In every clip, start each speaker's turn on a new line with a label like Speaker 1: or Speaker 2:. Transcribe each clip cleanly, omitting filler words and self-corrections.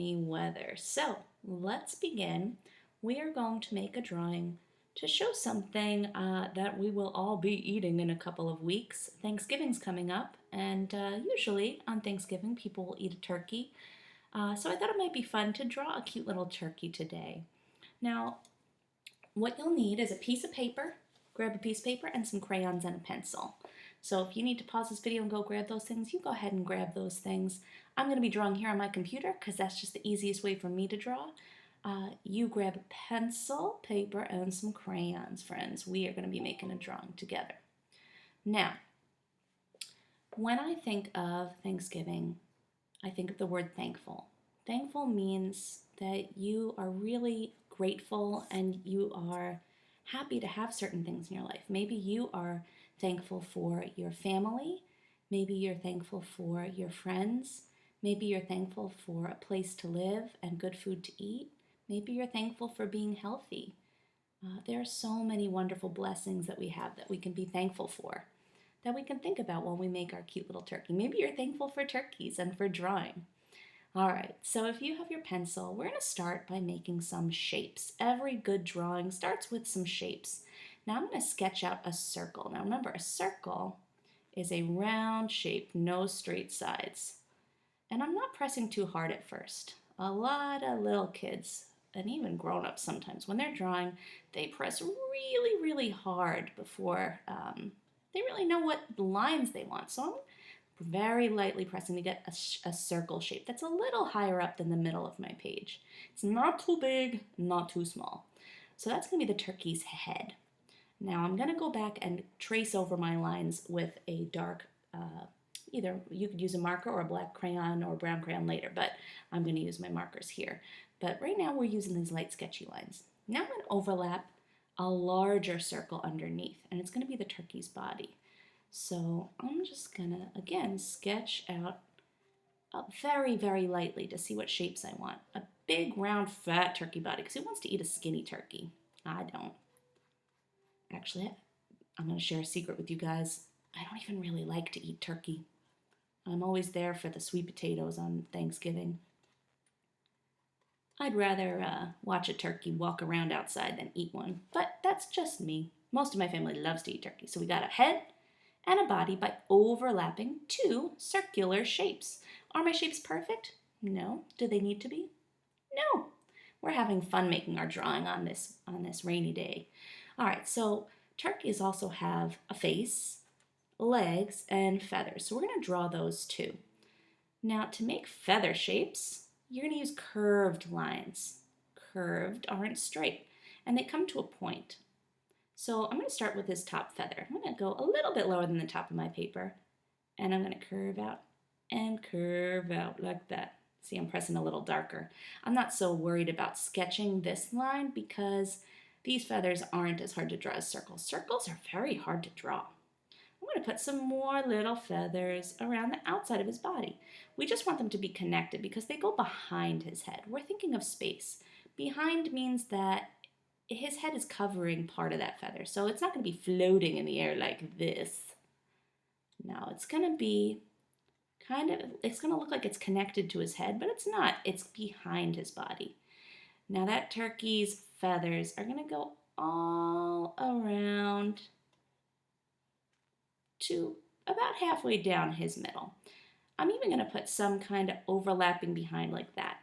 Speaker 1: weather. So let's begin. We are going to make a drawing to show something that we will all be eating in a couple of weeks. Thanksgiving's coming up, and usually on Thanksgiving people will eat a turkey. So I thought it might be fun to draw a cute little turkey today. Now, what you'll need is a piece of paper. Grab a piece of paper and some crayons and a pencil. So if you need to pause this video and go grab those things, you go ahead and grab those things. I'm going to be drawing here on my computer because that's just the easiest way for me to draw. You grab a pencil, paper, and some crayons, friends. We are going to be making a drawing together. Now, when I think of Thanksgiving, I think of the word thankful. Thankful means that you are really grateful and you are happy to have certain things in your life. Maybe you are thankful for your family. Maybe you're thankful for your friends. Maybe you're thankful for a place to live and good food to eat. Maybe you're thankful for being healthy. There are so many wonderful blessings that we have that we can be thankful for, that we can think about when we make our cute little turkey. Maybe you're thankful for turkeys and for drawing. All right, so if you have your pencil, we're going to start by making some shapes. Every good drawing starts with some shapes. Now I'm going to sketch out a circle. Now remember, a circle is a round shape, no straight sides. And I'm not pressing too hard at first. A lot of little kids, and even grown-ups sometimes, when they're drawing, they press really, really hard before they really know what lines they want. So I'm very lightly pressing to get a circle shape that's a little higher up than the middle of my page. It's not too big, not too small. So that's going to be the turkey's head. Now I'm going to go back and trace over my lines with a dark, either you could use a marker or a black crayon or a brown crayon later, but I'm going to use my markers here. But right now we're using these light sketchy lines. Now I'm going to overlap a larger circle underneath, and it's going to be the turkey's body. So I'm just going to, again, sketch out very, very lightly to see what shapes I want. A big, round, fat turkey body, because who wants to eat a skinny turkey? I don't. Actually, I'm going to share a secret with you guys. I don't even really like to eat turkey. I'm always there for the sweet potatoes on Thanksgiving. I'd rather watch a turkey walk around outside than eat one, but that's just me. Most of my family loves to eat turkey. So we got a head and a body by overlapping two circular shapes. Are my shapes perfect? No. Do they need to be? No. We're having fun making our drawing on this rainy day. All right, so turkeys also have a face, legs, and feathers. So we're going to draw those too. Now, to make feather shapes, you're going to use curved lines. Curved aren't straight, and they come to a point. So I'm going to start with this top feather. I'm going to go a little bit lower than the top of my paper, and I'm going to curve out and curve out like that. See, I'm pressing a little darker. I'm not so worried about sketching this line because these feathers aren't as hard to draw as circles. Circles are very hard to draw. I'm going to put some more little feathers around the outside of his body. We just want them to be connected because they go behind his head. We're thinking of space. Behind means that his head is covering part of that feather, so it's not going to be floating in the air like this. Now it's going to be it's going to look like it's connected to his head, but it's not. It's behind his body. Now that turkey's feathers are going to go all around to about halfway down his middle. I'm even going to put some kind of overlapping behind like that.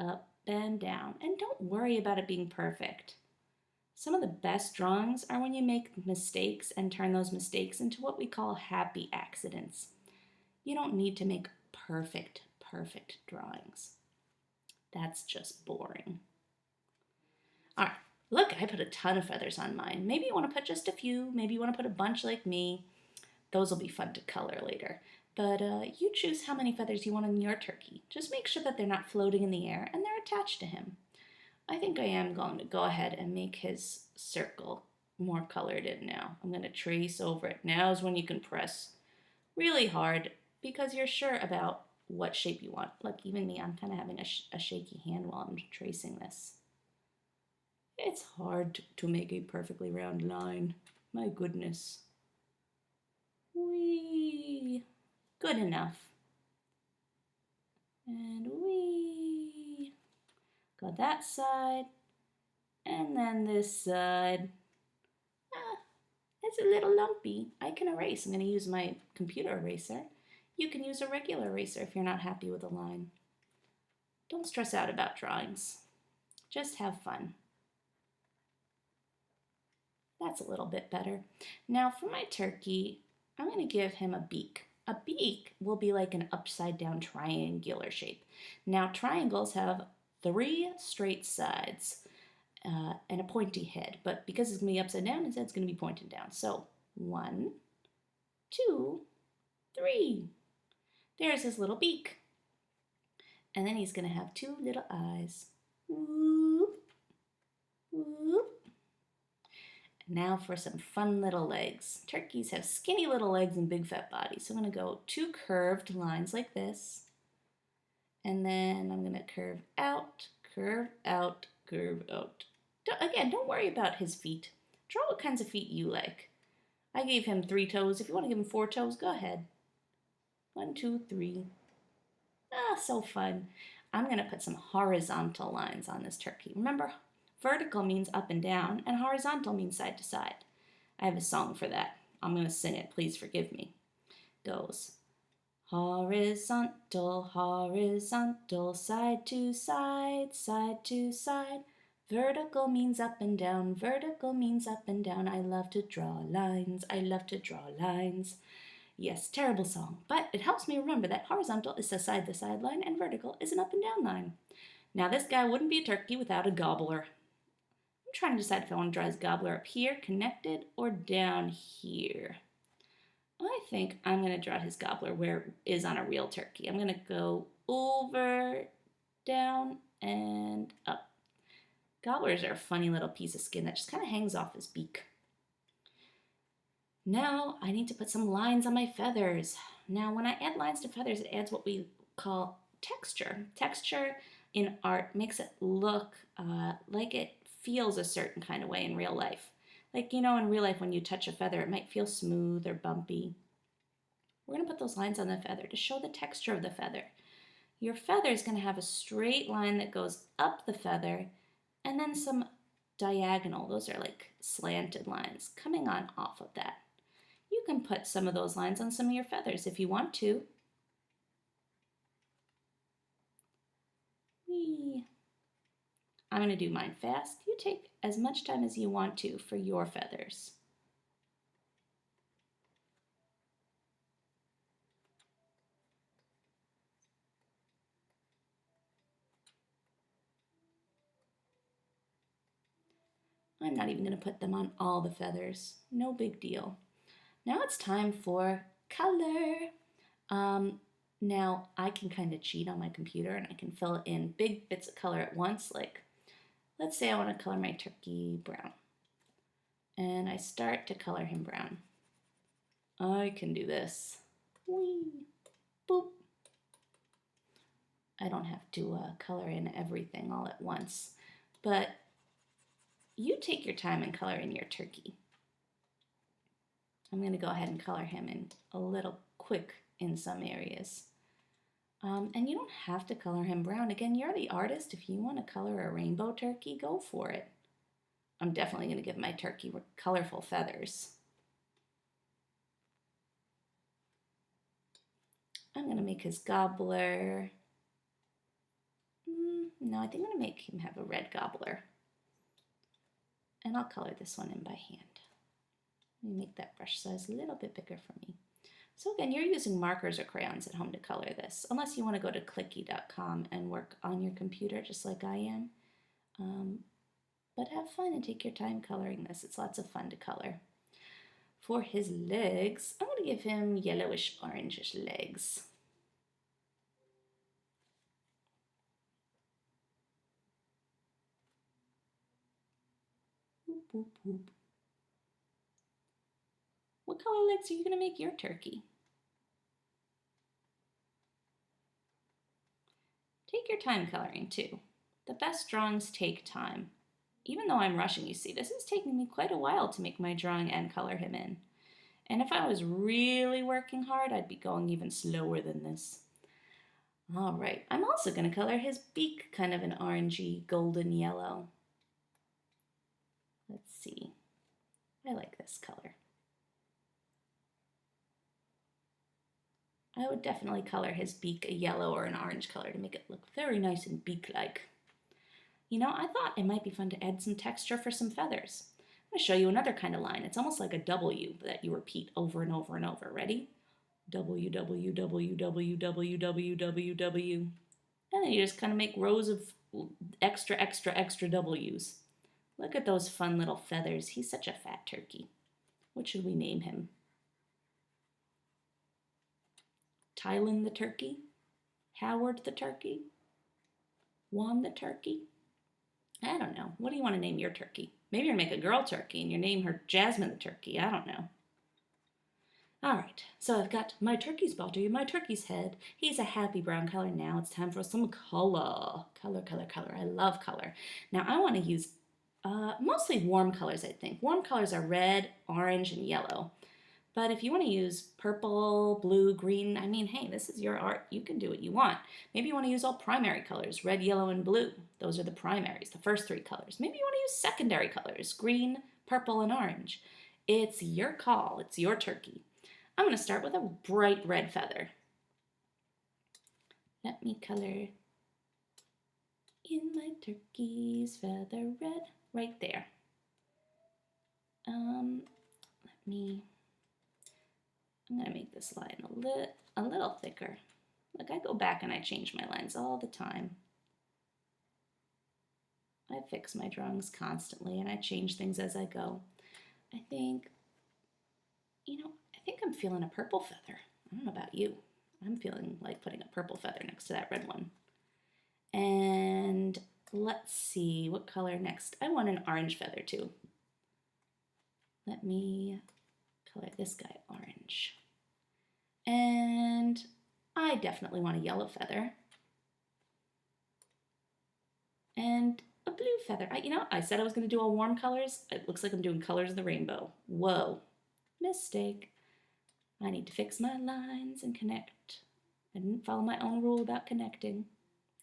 Speaker 1: Up and down. And don't worry about it being perfect. Some of the best drawings are when you make mistakes and turn those mistakes into what we call happy accidents. You don't need to make perfect drawings. That's just boring. All right, look, I put a ton of feathers on mine. Maybe you want to put just a few. Maybe you want to put a bunch like me. Those will be fun to color later. But you choose how many feathers you want on your turkey. Just make sure that they're not floating in the air and they're attached to him. I think I am going to go ahead and make his circle more colored in now. I'm going to trace over it. Now is when you can press really hard because you're sure about what shape you want. Look, even me, I'm kind of having a shaky hand while I'm tracing this. It's hard to make a perfectly round line. My goodness. Whee! Good enough. And whee! Go that side, and then this side. Ah, it's a little lumpy. I can erase. I'm going to use my computer eraser. You can use a regular eraser if you're not happy with a line. Don't stress out about drawings. Just have fun. That's a little bit better. Now for my turkey, I'm going to give him a beak. A beak will be like an upside down triangular shape. Now triangles have 3 straight sides and a pointy head, but because it's going to be upside down, his head's going to be pointed down. So 1, 2, 3. There's his little beak. And then he's going to have 2 little eyes. Whoop, whoop. Now for some fun little legs. Turkeys have skinny little legs and big fat bodies. So I'm going to go 2 curved lines like this. And then I'm going to curve out, curve out, curve out. Don't worry about his feet. Draw what kinds of feet you like. I gave him 3 toes. If you want to give him 4 toes, go ahead. 1, 2, 3. Ah, so fun. I'm going to put some horizontal lines on this turkey. Remember, vertical means up and down, and horizontal means side to side. I have a song for that. I'm going to sing it. Please forgive me. It goes, horizontal, horizontal, side to side, side to side. Vertical means up and down, vertical means up and down. I love to draw lines, I love to draw lines. Yes, terrible song, but it helps me remember that horizontal is a side-to-side line and vertical is an up and down line. Now this guy wouldn't be a turkey without a gobbler. I'm trying to decide if I want to draw his gobbler up here, connected, or down here. I think I'm going to draw his gobbler where it is on a real turkey. I'm going to go over, down, and up. Gobblers are a funny little piece of skin that just kind of hangs off his beak. Now I need to put some lines on my feathers. Now when I add lines to feathers, it adds what we call texture. Texture in art makes it look like it feels a certain kind of way in real life. Like, you know, in real life when you touch a feather, it might feel smooth or bumpy. We're going to put those lines on the feather to show the texture of the feather. Your feather is going to have a straight line that goes up the feather and then some diagonal, those are like slanted lines, coming on off of that. You can put some of those lines on some of your feathers if you want to. Whee. I'm going to do mine fast. You take as much time as you want to for your feathers. I'm not even going to put them on all the feathers. No big deal. Now it's time for color. Now I can kind of cheat on my computer and I can fill in big bits of color at once. Like, let's say I want to color my turkey brown. And I start to color him brown. I can do this. Whee, boop. I don't have to color in everything all at once. But you take your time and color in your turkey. I'm going to go ahead and color him in a little quick in some areas. And you don't have to color him brown. Again, you're the artist. If you want to color a rainbow turkey, go for it. I'm definitely going to give my turkey colorful feathers. I'm going to make his gobbler. No, I think I'm going to make him have a red gobbler. And I'll color this one in by hand. Let me make that brush size a little bit bigger for me. So again, you're using markers or crayons at home to color this, unless you want to go to clicky.com and work on your computer just like I am. But have fun and take your time coloring this. It's lots of fun to color. For his legs, I'm going to give him yellowish orangish legs. Whoop, whoop, whoop. What color legs are you going to make your turkey? Take your time coloring too. The best drawings take time. Even though I'm rushing, you see, this is taking me quite a while to make my drawing and color him in. And if I was really working hard, I'd be going even slower than this. All right, I'm also going to color his beak kind of an orangey golden yellow. Let's see. I like this color. I would definitely color his beak a yellow or an orange color to make it look very nice and beak-like. You know, I thought it might be fun to add some texture for some feathers. I'm going to show you another kind of line. It's almost like a W that you repeat over and over and over. Ready? W, W, W, W, W, W, W, W. And then you just kind of make rows of extra, extra, extra W's. Look at those fun little feathers. He's such a fat turkey. What should we name him? Tylen the turkey? Howard the turkey? Juan the turkey? I don't know. What do you want to name your turkey? Maybe you're going to make a girl turkey and you name her Jasmine the turkey. I don't know. All right, so I've got my turkey's body, my turkey's head. He's a happy brown color. Now it's time for some color. Color, color, color. I love color. Now I want to use mostly warm colors, I think. Warm colors are red, orange, and yellow. But if you want to use purple, blue, green, I mean, hey, this is your art. You can do what you want. Maybe you want to use all primary colors, red, yellow, and blue. Those are the primaries, the first three colors. Maybe you want to use secondary colors, green, purple, and orange. It's your call. It's your turkey. I'm going to start with a bright red feather. Let me color in my turkey's feather red right there. I'm going to make this line a little thicker. Look, I go back and I change my lines all the time. I fix my drawings constantly and I change things as I go. I think I'm feeling a purple feather. I don't know about you. I'm feeling like putting a purple feather next to that red one. And let's see, what color next? I want an orange feather too. Let me color this guy orange. And I definitely want a yellow feather. And a blue feather. I said I was going to do all warm colors. It looks like I'm doing colors of the rainbow. Whoa, mistake. I need to fix my lines and connect. I didn't follow my own rule about connecting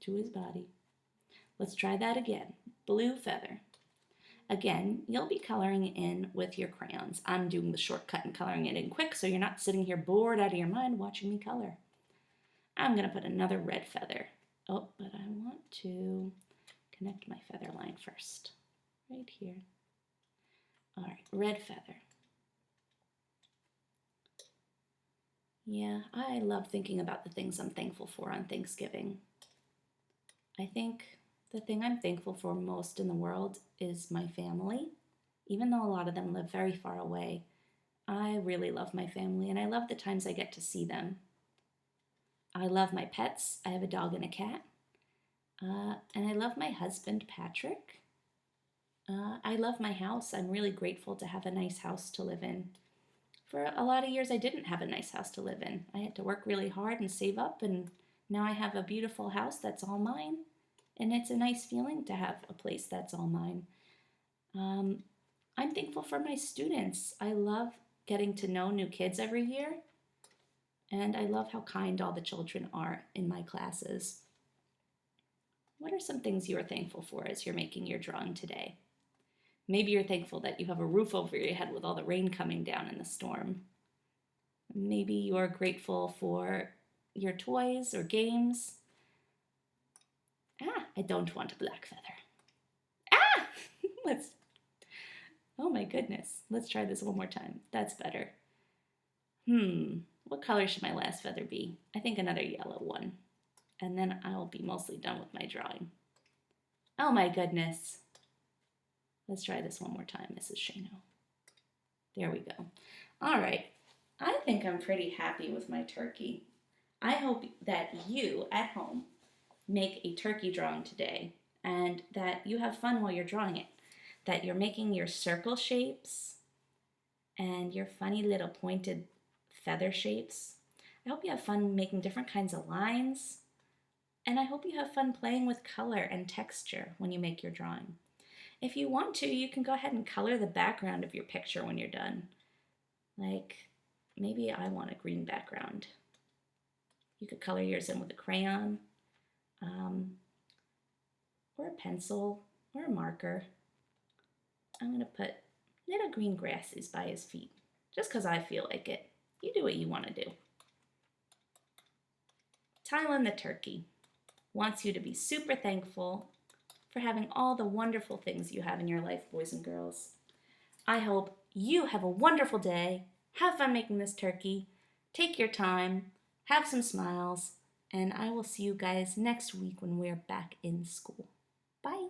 Speaker 1: to his body. Let's try that again. Blue feather. Again, you'll be coloring in with your crayons. I'm doing the shortcut and coloring it in quick so you're not sitting here bored out of your mind watching me color. I'm going to put another red feather. Oh, but I want to connect my feather line first. Right here. All right, red feather. Yeah, I love thinking about the things I'm thankful for on Thanksgiving. I think the thing I'm thankful for most in the world is my family. Even though a lot of them live very far away, I really love my family and I love the times I get to see them. I love my pets. I have a dog and a cat. And I love my husband, Patrick. I love my house. I'm really grateful to have a nice house to live in. For a lot of years, I didn't have a nice house to live in. I had to work really hard and save up, and now I have a beautiful house that's all mine. And it's a nice feeling to have a place that's all mine. I'm thankful for my students. I love getting to know new kids every year. And I love how kind all the children are in my classes. What are some things you are thankful for as you're making your drawing today? Maybe you're thankful that you have a roof over your head with all the rain coming down in the storm. Maybe you're grateful for your toys or games. I don't want a black feather. Oh my goodness. Let's try this one more time. That's better. What color should my last feather be? I think another yellow one. And then I'll be mostly done with my drawing. Oh my goodness. Let's try this one more time, Mrs. Shano. There we go. All right. I think I'm pretty happy with my turkey. I hope that you at home make a turkey drawing today and that you have fun while you're drawing it. That you're making your circle shapes and your funny little pointed feather shapes. I hope you have fun making different kinds of lines. And I hope you have fun playing with color and texture when you make your drawing. If you want to, you can go ahead and color the background of your picture when you're done. Like, maybe I want a green background. You could color yours in with a crayon, um, or a pencil, or a marker. I'm going to put little green grasses by his feet, just because I feel like it. You do what you want to do. Tylen the turkey wants you to be super thankful for having all the wonderful things you have in your life, boys and girls. I hope you have a wonderful day. Have fun making this turkey. Take your time. Have some smiles. And I will see you guys next week when we're back in school. Bye.